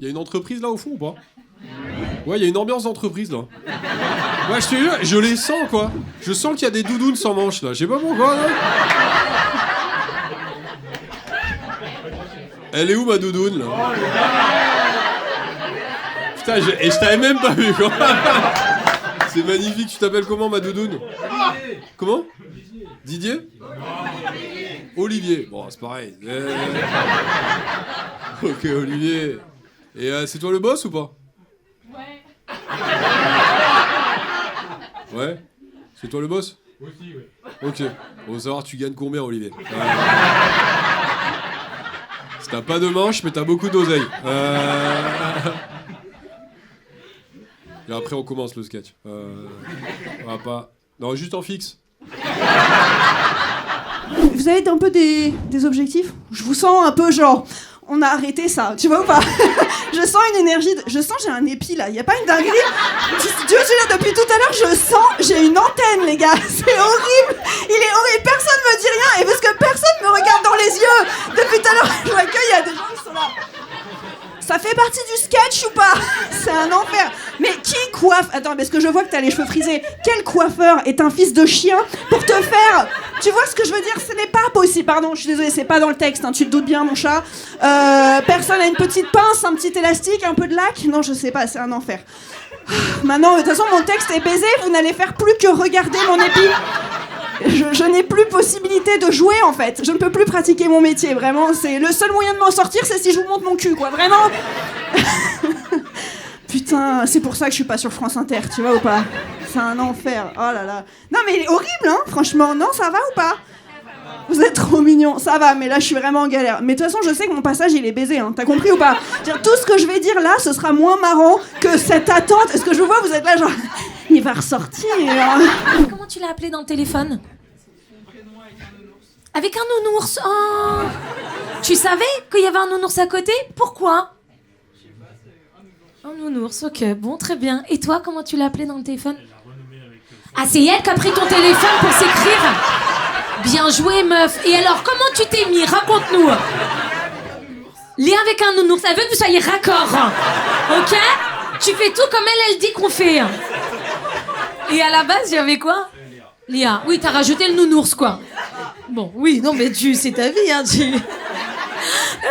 Il y a une entreprise là au fond ou pas? Ouais, il y a une ambiance d'entreprise là. Ouais, je te jure, je les sens quoi. Je sens qu'il y a des doudounes sans manches là. Je sais pas pourquoi là. Elle est où ma doudoune là? Putain, je t'avais même pas vu quoi. C'est magnifique, tu t'appelles comment ma doudoune? Comment? Didier? Olivier. Bon, c'est pareil. Ok, Olivier. Et c'est toi le boss ou pas? Ouais. C'est toi le boss? Aussi, ouais. Ok. On va savoir tu gagnes combien, Olivier. T'as pas de manche, mais t'as beaucoup d'oseille. Et après, on commence le sketch. On va pas... Non, juste en fixe. Vous avez un peu des objectifs? Je vous sens un peu genre... On a arrêté ça, tu vois ou pas? Je sens une énergie, je sens j'ai un épi là, y a pas une dinguerie? Dieu, depuis tout à l'heure, je sens, j'ai une antenne les gars, c'est horrible, il est horrible, personne me dit rien, et parce que personne me regarde dans les yeux, depuis tout à l'heure, je vois qu'il y a des gens qui sont là. Ça fait partie du sketch ou pas? C'est un enfer. Mais qui coiffe? Attends, parce que je vois que t'as les cheveux frisés. Quel coiffeur est un fils de chien pour te faire... Tu vois ce que je veux dire? Ce n'est pas possible. Pardon, je suis désolée, c'est pas dans le texte. Hein, tu te doutes bien, mon chat. Personne a une petite pince, un petit élastique, un peu de lac? Non, je sais pas, c'est un enfer. Maintenant, de toute façon, mon texte est baisé. Vous n'allez faire plus que regarder mon épi. Je n'ai plus possibilité de jouer en fait. Je ne peux plus pratiquer mon métier, vraiment. C'est le seul moyen de m'en sortir, c'est si je vous montre mon cul, quoi. Vraiment. Putain, c'est pour ça que je suis pas sur France Inter, tu vois ou pas? C'est un enfer. Oh là là. Non mais il est horrible, hein. Franchement, non, ça va ou pas? Vous êtes trop mignons, ça va, mais là je suis vraiment en galère. Mais de toute façon, je sais que mon passage il est baisé, hein. T'as compris ou pas? Tout ce que je vais dire là, ce sera moins marrant que cette attente. Est-ce que je vous vois, vous êtes là genre... Il va ressortir. Comment tu l'as appelé dans le téléphone? Avec un nounours. Oh. Tu savais qu'il y avait un nounours à côté? Pourquoi? Un nounours, ok, bon, très bien. Et toi, comment tu l'as appelé dans le téléphone? Ah, c'est elle qui a pris ton téléphone pour s'écrire? Bien joué, meuf. Et alors, comment tu t'es mis? Raconte-nous. Lien avec un nounours, elle veut que vous soyez raccord. Ok? Tu fais tout comme elle dit qu'on fait. Et à la base, il y avait quoi? Léa. Oui, t'as rajouté le nounours, quoi. Bon, oui, non, mais c'est ta vie, hein,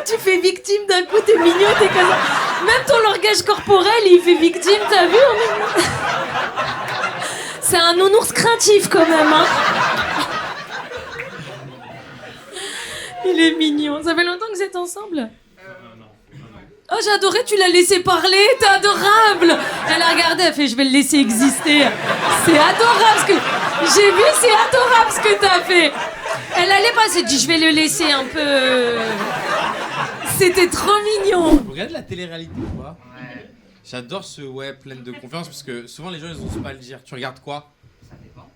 tu fais victime d'un coup, t'es mignon, t'es comme ça. Même ton langage corporel, il fait victime, t'as vu? C'est un nounours craintif, quand même, hein. Il est mignon. Ça fait longtemps que vous êtes ensemble? Oh, j'ai adoré, tu l'as laissé parler, t'es adorable. Elle a regardé, elle fait, je vais le laisser exister. C'est adorable ce que... J'ai vu, c'est adorable ce que t'as fait. Elle allait pas, s'est dit, je vais le laisser un peu... C'était trop mignon. Vous regardez la télé-réalité ou pas? Ouais. J'adore ce plein de confiance, parce que souvent les gens ils osent pas le dire. Tu regardes quoi? Ça dépend.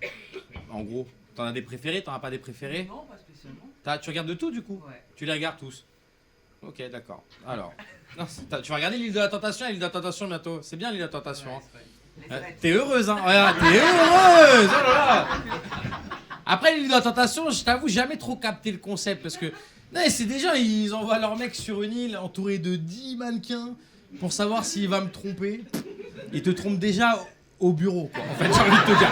En gros, t'en as des préférés, t'en as pas des préférés? Non, pas spécialement. Tu regardes de tout du coup? Ouais. Tu les regardes tous? Ok, d'accord. Alors... Non, tu vas regarder l'île de la tentation, l'île de la tentation bientôt. C'est bien l'île de la tentation. Ouais, hein. T'es heureuse, hein. Regarde, t'es heureuse. Oh là là. Après l'île de la tentation, je t'avoue, jamais trop capté le concept parce que non, c'est des gens, ils envoient leur mec sur une île entouré de 10 mannequins pour savoir s'il va me tromper. Ils te trompent déjà au bureau, quoi. En fait, j'ai envie de te dire.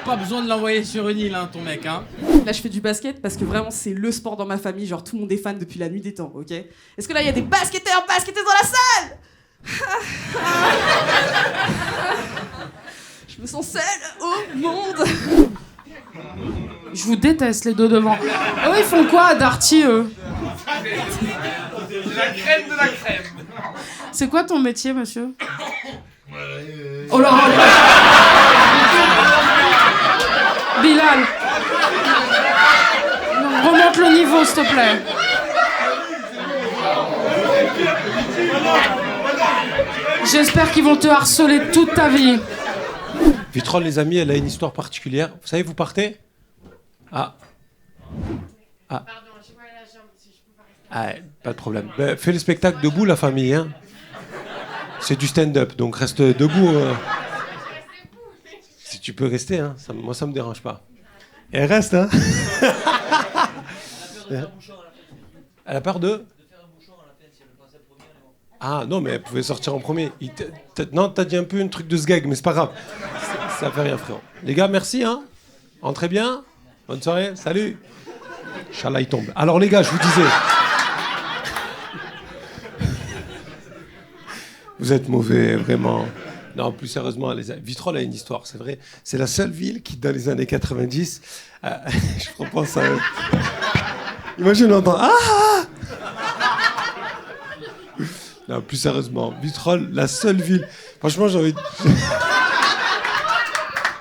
Pas besoin de l'envoyer sur une île, hein, ton mec, hein. Là, je fais du basket parce que vraiment, c'est le sport dans ma famille. Genre, tout le monde est fan depuis la nuit des temps, ok? Est-ce que là, il y a des basketteurs, basketteuses dans la salle? Je me sens seule au monde. Je vous déteste, les deux devant. Eux, ils font quoi à Darty, eux? C'est la crème de la crème. C'est quoi ton métier, monsieur? Oh là là. Bilal. Remonte le niveau, s'il te plaît. J'espère qu'ils vont te harceler toute ta vie. Vitrolles, les amis, elle a une histoire particulière. Vous savez, vous partez? Ah. Ah. Ah, pas de problème. Ben, fais le spectacle debout, la famille, hein. C'est du stand-up, donc reste debout. Si tu peux rester, hein. Moi, ça me dérange pas. Et elle reste, hein. Elle a peur de... Ah non, mais elle pouvait sortir en premier. Non, t'as dit un peu un truc de sgeg, mais c'est pas grave. Ça fait rien, frérot. Les gars, merci, hein. Entrez bien. Bonne soirée. Salut. Inch'Allah, il tombe. Alors, les gars, je vous disais... Vous êtes mauvais, vraiment. Non, plus sérieusement, Vitrolles a une histoire, c'est vrai. C'est la seule ville qui, dans les années 90... je repense à... Imagine, on entend... Ah! Non, plus sérieusement, Vitrolles, la seule ville... Franchement, j'ai envie de...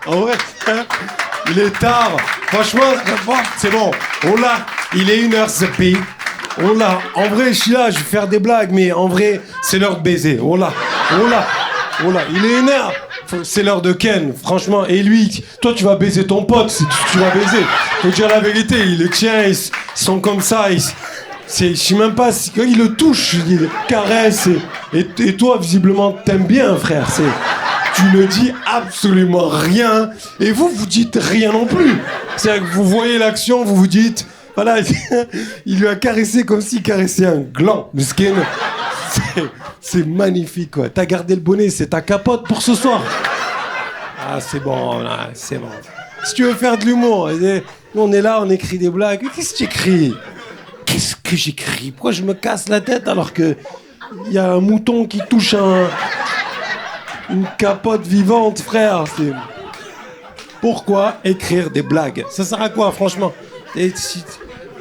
En vrai, il est tard. Franchement, c'est bon. On l'a. Il est 1h, ce pays. On l'a. En vrai, je suis là, je vais faire des blagues, mais en vrai, c'est l'heure de baiser. On l'a. Il est 1h. C'est l'heure de Ken, franchement. Et lui, toi, tu vas baiser ton pote. Tu vas baiser. Faut dire la vérité. Il le tient, ils sont comme ça. Je sais même pas si quand il le touche, il le caresse. Et toi, visiblement, t'aimes bien, frère. Tu ne dis absolument rien. Et vous dites rien non plus. C'est-à-dire que vous voyez l'action, vous vous dites... Voilà, il lui a caressé comme s'il caressait un gland. Muskin. C'est magnifique, quoi. T'as gardé le bonnet, c'est ta capote pour ce soir. Ah, c'est bon, là, c'est bon. Si tu veux faire de l'humour, nous, on est là, on écrit des blagues. Qu'est-ce que tu écris? Qu'est-ce que j'écris? Pourquoi je me casse la tête alors que il y a un mouton qui touche une capote vivante, frère? Pourquoi écrire des blagues? Ça sert à quoi, franchement?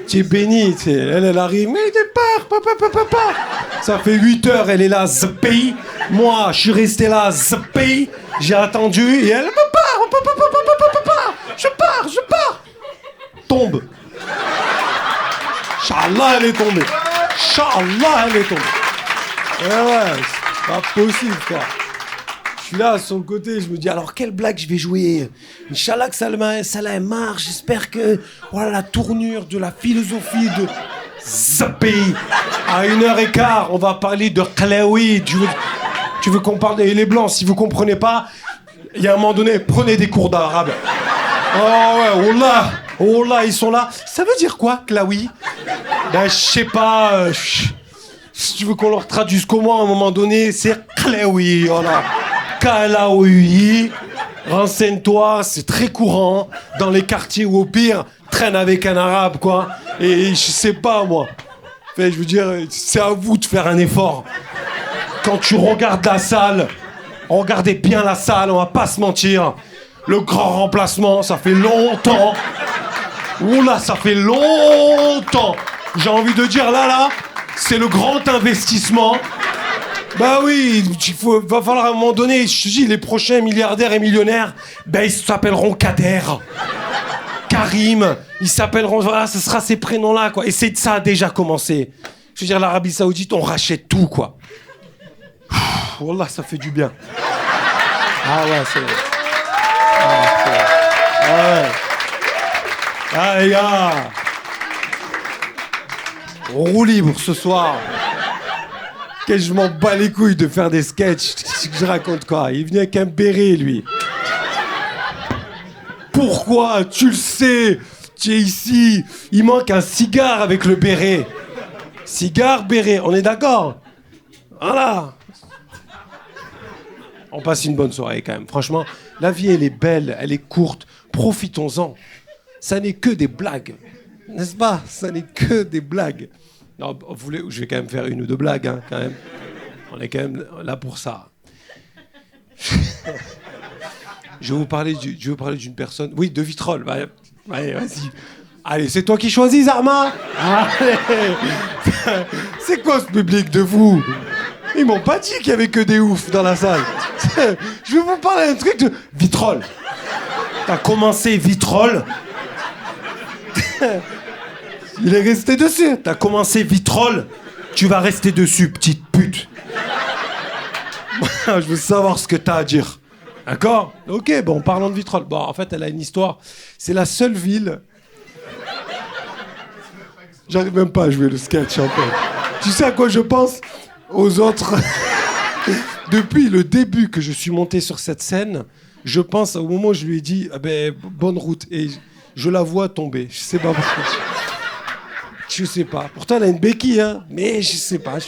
Tu es béni, elle arrive, mais départ, papa. Ça fait 8 heures, elle est là, pays. Moi, je suis resté là, pays. J'ai attendu et elle me part, je pars. Tombe. Inch'Allah, elle est tombée. Ouais, c'est pas possible, frère. Je suis là, sur le côté, je me dis, alors, quelle blague je vais jouer? Inch'Allah que ça marche, j'espère que, voilà, la tournure de la philosophie de Zappé. À 1h15, on va parler de Khalaoui. Tu veux qu'on parle des les blancs, si vous comprenez pas, il y a un moment donné, prenez des cours d'arabe. Oh ouais, oh là, ils sont là. Ça veut dire quoi, Klaoui? Ben, je sais pas, si tu veux qu'on leur traduise comment, à un moment donné, c'est Khalaoui, voilà. Khalaoui, renseigne-toi, c'est très courant dans les quartiers où au pire, traîne avec un arabe, quoi. Et je sais pas, moi. Enfin, je veux dire, c'est à vous de faire un effort. Quand tu regardes la salle, regardez bien la salle, on va pas se mentir. Le grand remplacement, ça fait longtemps. Oula, ça fait longtemps. J'ai envie de dire, là, c'est le grand investissement. Bah oui, va falloir à un moment donné, je te dis, les prochains milliardaires et millionnaires, ben ils s'appelleront Kader, Karim, ils s'appelleront, voilà, ce sera ces prénoms-là, quoi. Et ça a déjà commencé. Je veux dire, l'Arabie Saoudite, on rachète tout, quoi. Wallah, ça fait du bien. Ah ouais, c'est... Ah les gars, roue libre ce soir. Que je m'en bats les couilles de faire des sketchs. Je raconte quoi? Il venait avec un béret, lui. Pourquoi? Tu le sais. Tu es ici. Il manque un cigare avec le béret. Cigare, béret. On est d'accord? Voilà. On passe une bonne soirée quand même. Franchement, la vie, elle est belle, elle est courte. Profitons-en. Ça n'est que des blagues. N'est-ce pas? Ça n'est que des blagues. Non, je vais quand même faire une ou deux blagues, hein, quand même. On est quand même là pour ça. Je vais vous parler d'une personne... Oui, de Vitrolles. Allez, vas-y. Allez, c'est toi qui choisis, Zarma. Allez. C'est quoi ce public de fous? Ils m'ont pas dit qu'il y avait que des oufs dans la salle. Je vais vous parler d'un truc de... Vitrolles. T'as commencé Vitrolles. Il est resté dessus. T'as commencé Vitrolles. Tu vas rester dessus, petite pute. Je veux savoir ce que t'as à dire. D'accord? Ok, bon, parlons de Vitrolles. Bon, en fait, elle a une histoire. C'est la seule ville... J'arrive même pas à jouer le sketch, en fait. Tu sais à quoi je pense? Aux autres... Depuis le début que je suis monté sur cette scène, je pense au moment où je lui ai dit bonne route. Et je la vois tomber. Je sais pas pourquoi. Je sais pas. Pourtant, elle a une béquille, hein. Mais je sais pas.